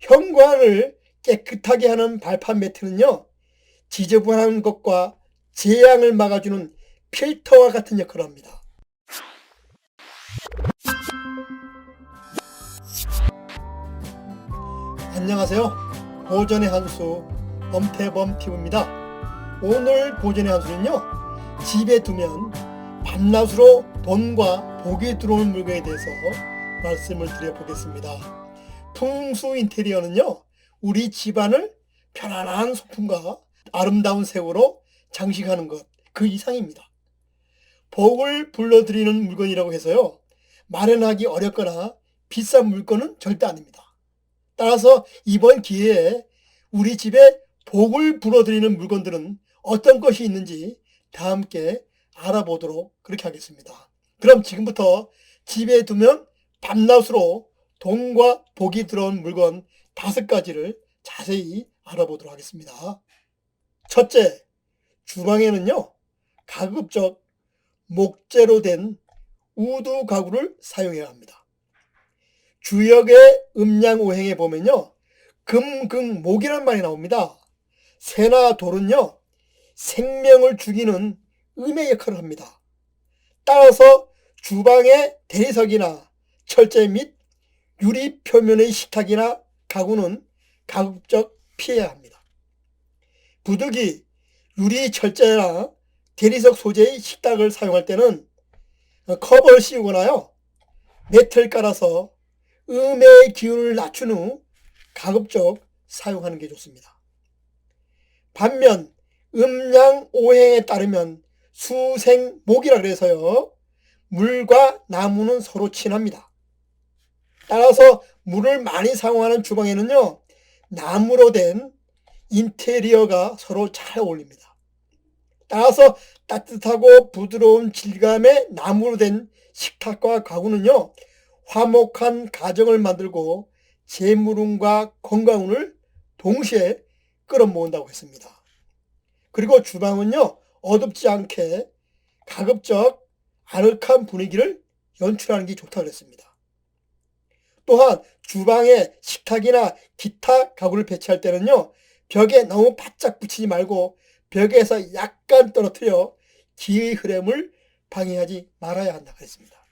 현관을 깨끗하게 하는 발판 매트는요, 지저분한 것과 재앙을 막아주는 필터와 같은 역할을 합니다. 안녕하세요. 고전의 한수 엄태범 피부입니다. 오늘 고전의 한수는요, 집에 두면 밤낮으로 돈과 복이 들어오는 물건에 대해서 말씀을 드려보겠습니다. 풍수 인테리어는요, 우리 집안을 편안한 소품과 아름다운 색으로 장식하는 것, 그 이상입니다. 복을 불러들이는 물건이라고 해서요, 마련하기 어렵거나 비싼 물건은 절대 아닙니다. 따라서 이번 기회에 우리 집에 복을 불어들이는 물건들은 어떤 것이 있는지 다 함께 알아보도록 그렇게 하겠습니다. 그럼 지금부터 집에 두면 밤낮으로 돈과 복이 들어온 물건 5가지를 자세히 알아보도록 하겠습니다. 첫째, 주방에는요, 가급적 목재로 된 우두 가구를 사용해야 합니다. 주역의 음양오행에 보면요, 금극목이란 말이 나옵니다. 새나 돌은요, 생명을 죽이는 음의 역할을 합니다. 따라서 주방의 대리석이나 철제 및 유리 표면의 식탁이나 가구는 가급적 피해야 합니다. 부득이 유리 철제나 대리석 소재의 식탁을 사용할 때는 커버를 씌우거나요, 매트를 깔아서 음의 기운을 낮춘 후 가급적 사용하는 게 좋습니다. 반면 음양오행에 따르면 수생목이라 그래서요, 물과 나무는 서로 친합니다. 따라서 물을 많이 사용하는 주방에는요, 나무로 된 인테리어가 서로 잘 어울립니다. 따라서 따뜻하고 부드러운 질감의 나무로 된 식탁과 가구는요, 화목한 가정을 만들고 재물운과 건강운을 동시에 끌어모은다고 했습니다. 그리고 주방은요, 어둡지 않게 가급적 아늑한 분위기를 연출하는 게 좋다고 그랬습니다. 또한 주방에 식탁이나 기타 가구를 배치할 때는요, 벽에 너무 바짝 붙이지 말고 벽에서 약간 떨어뜨려 기의 흐름을 방해하지 말아야 한다고 했습니다.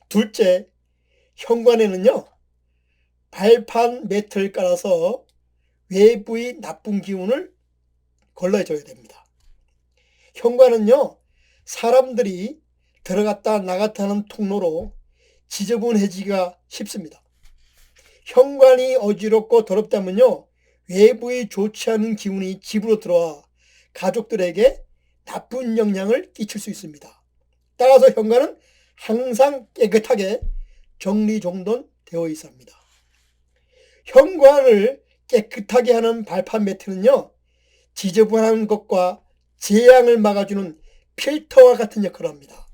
둘째, 현관에는요, 발판 매트를 깔아서 외부의 나쁜 기운을 걸러줘야 됩니다. 현관은요, 사람들이 들어갔다 나갔다 하는 통로로 지저분해지기가 쉽습니다. 현관이 어지럽고 더럽다면요, 외부의 좋지 않은 기운이 집으로 들어와 가족들에게 나쁜 영향을 끼칠 수 있습니다. 따라서 현관은 항상 깨끗하게 정리정돈되어 있어야 합니다. 현관을 깨끗하게 하는 발판 매트는요, 지저분한 것과 재앙을 막아주는 필터와 같은 역할을 합니다.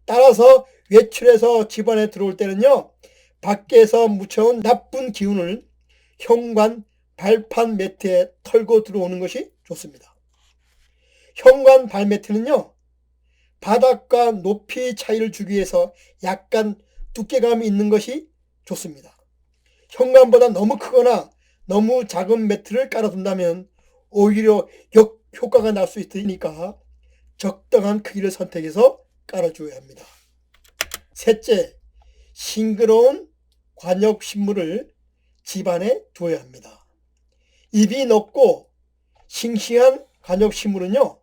따라서 외출해서 집안에 들어올 때는요, 밖에서 묻혀온 나쁜 기운을 현관 발판 매트에 털고 들어오는 것이 좋습니다. 현관 발매트는요, 바닥과 높이 차이를 주기 위해서 약간 두께감이 있는 것이 좋습니다. 현관보다 너무 크거나 너무 작은 매트를 깔아둔다면 오히려 역효과가 날 수 있으니까 적당한 크기를 선택해서 깔아줘야 합니다. 셋째, 싱그러운 관엽식물을 집안에 두어야 합니다. 입이 넓고 싱싱한 관엽식물은요,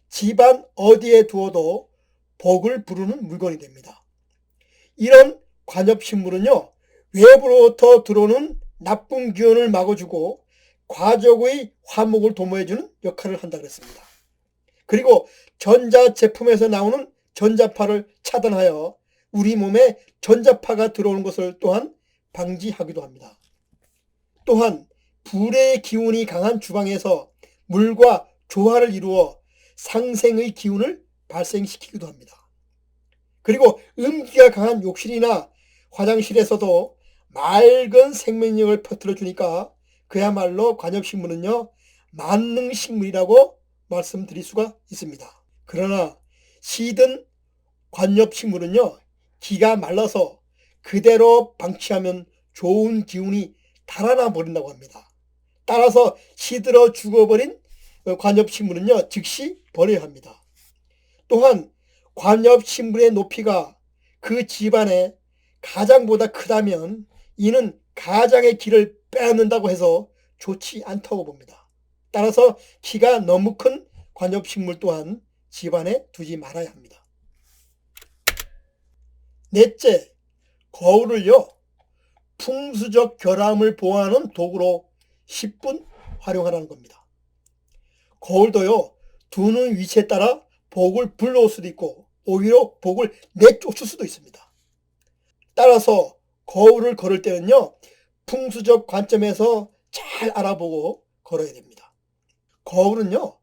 집안 어디에 두어도 복을 부르는 물건이 됩니다. 이런 관엽식물은요, 외부로부터 들어오는 나쁜 기운을 막아주고 가족의 화목을 도모해주는 역할을 한다고 했습니다. 그리고 전자제품에서 나오는 전자파를 차단하여 우리 몸에 전자파가 들어오는 것을 또한 방지하기도 합니다. 또한 불의 기운이 강한 주방에서 물과 조화를 이루어 상생의 기운을 발생시키기도 합니다. 그리고 음기가 강한 욕실이나 화장실에서도 맑은 생명력을 퍼뜨려 주니까 그야말로 관엽식물은요, 만능식물이라고 말씀드릴 수가 있습니다. 그러나 시든 관엽식물은요, 기가 말라서 그대로 방치하면 좋은 기운이 달아나 버린다고 합니다. 따라서 시들어 죽어버린 관엽식물은요 즉시 버려야 합니다. 또한 관엽식물의 높이가 그 집안의 가장보다 크다면 이는 가장의 기를 빼앗는다고 해서 좋지 않다고 봅니다. 따라서 키가 너무 큰 관엽식물 또한 집안에 두지 말아야 합니다. 넷째, 거울을요 풍수적 결함을 보호하는 도구로 10분 활용하라는 겁니다. 거울도요 두는 위치에 따라 복을 불러올 수도 있고 오히려 복을 내쫓을 수도 있습니다. 따라서 거울을 걸을 때는요 풍수적 관점에서 잘 알아보고 걸어야 됩니다. 거울은요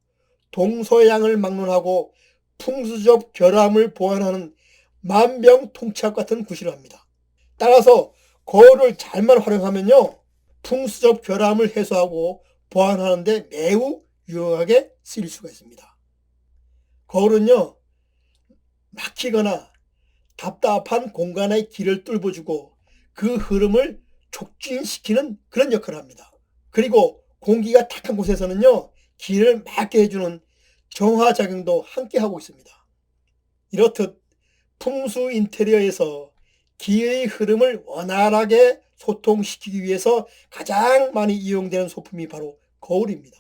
동서양을 막론하고 풍수적 결함을 보완하는 만병통치약 같은 구실을 합니다. 따라서 거울을 잘만 활용하면요 풍수적 결함을 해소하고 보완하는 데 매우 유용하게 쓰일 수가 있습니다. 거울은요 막히거나 답답한 공간의 길을 뚫어주고 그 흐름을 촉진시키는 그런 역할을 합니다. 그리고 공기가 탁한 곳에서는요 길을 막게 해주는 정화작용도 함께 하고 있습니다. 이렇듯 풍수 인테리어에서 기의 흐름을 원활하게 소통시키기 위해서 가장 많이 이용되는 소품이 바로 거울입니다.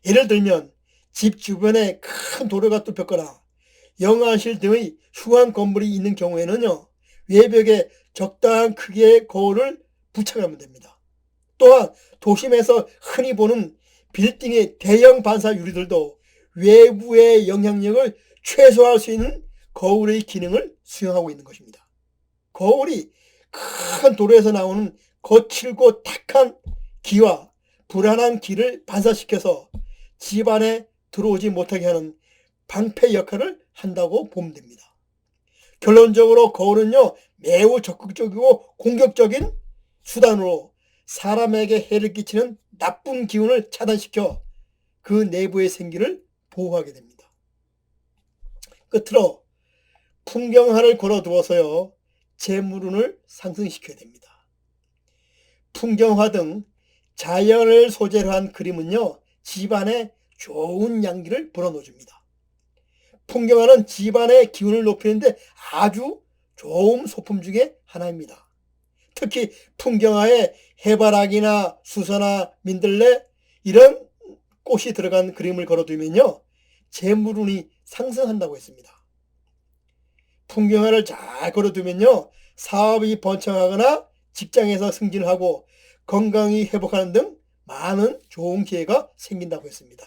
예를 들면 집 주변에 큰 도로가 뚫혔거나 영화실 등의 흉한 건물이 있는 경우에는요 외벽에 적당한 크기의 거울을 부착하면 됩니다. 또한 도심에서 흔히 보는 빌딩의 대형 반사 유리들도 외부의 영향력을 최소화할 수 있는 거울의 기능을 수행하고 있는 것입니다. 거울이 큰 도로에서 나오는 거칠고 탁한 기와 불안한 기를 반사시켜서 집 안에 들어오지 못하게 하는 방패 역할을 한다고 보면 됩니다. 결론적으로 거울은요 매우 적극적이고 공격적인 수단으로 사람에게 해를 끼치는 나쁜 기운을 차단시켜 그 내부의 생기를 보호하게 됩니다. 끝으로 풍경화를 걸어두어서요 재물운을 상승시켜야 됩니다. 풍경화 등 자연을 소재로 한 그림은요 집안에 좋은 양기를 불어넣어줍니다. 풍경화는 집안의 기운을 높이는데 아주 좋은 소품 중에 하나입니다. 특히 풍경화에 해바라기나 수서나 민들레 이런 꽃이 들어간 그림을 걸어두면요 재물운이 상승한다고 했습니다. 풍경화를 잘 걸어두면요 사업이 번창하거나 직장에서 승진을 하고 건강이 회복하는 등 많은 좋은 기회가 생긴다고 했습니다.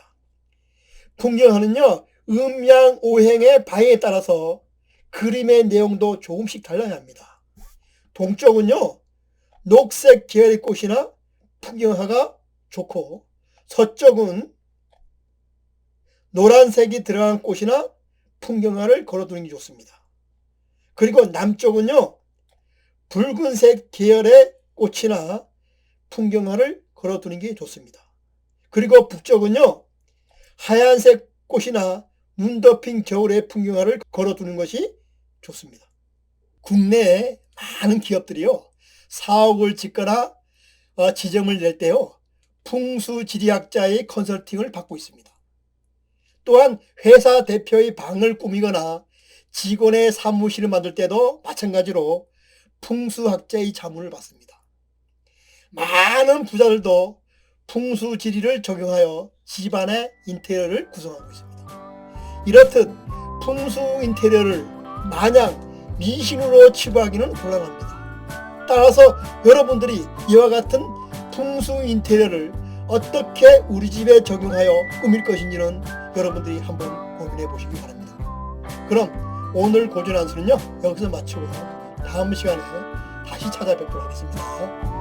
풍경화는요 음양 오행의 방향에 따라서 그림의 내용도 조금씩 달라야 합니다. 동쪽은요 녹색 계열의 꽃이나 풍경화가 좋고 서쪽은 노란색이 들어간 꽃이나 풍경화를 걸어두는 게 좋습니다. 그리고 남쪽은요 붉은색 계열의 꽃이나 풍경화를 걸어두는 게 좋습니다. 그리고 북쪽은요 하얀색 꽃이나 눈 덮인 겨울의 풍경화를 걸어두는 것이 좋습니다. 국내에 많은 기업들이요 사옥을 짓거나 지점을 낼 때요 풍수지리학자의 컨설팅을 받고 있습니다. 또한 회사 대표의 방을 꾸미거나 직원의 사무실을 만들 때도 마찬가지로 풍수학자의 자문을 받습니다. 많은 부자들도 풍수지리를 적용하여 집안의 인테리어를 구성하고 있습니다. 이렇듯 풍수 인테리어를 마냥 미신으로 치부하기는 곤란합니다. 따라서 여러분들이 이와 같은 풍수 인테리어를 어떻게 우리 집에 적용하여 꾸밀 것인지는 여러분들이 한번 고민해 보시기 바랍니다. 그럼 오늘 고전한수는요 여기서 마치고 다음 시간에 다시 찾아뵙도록 하겠습니다.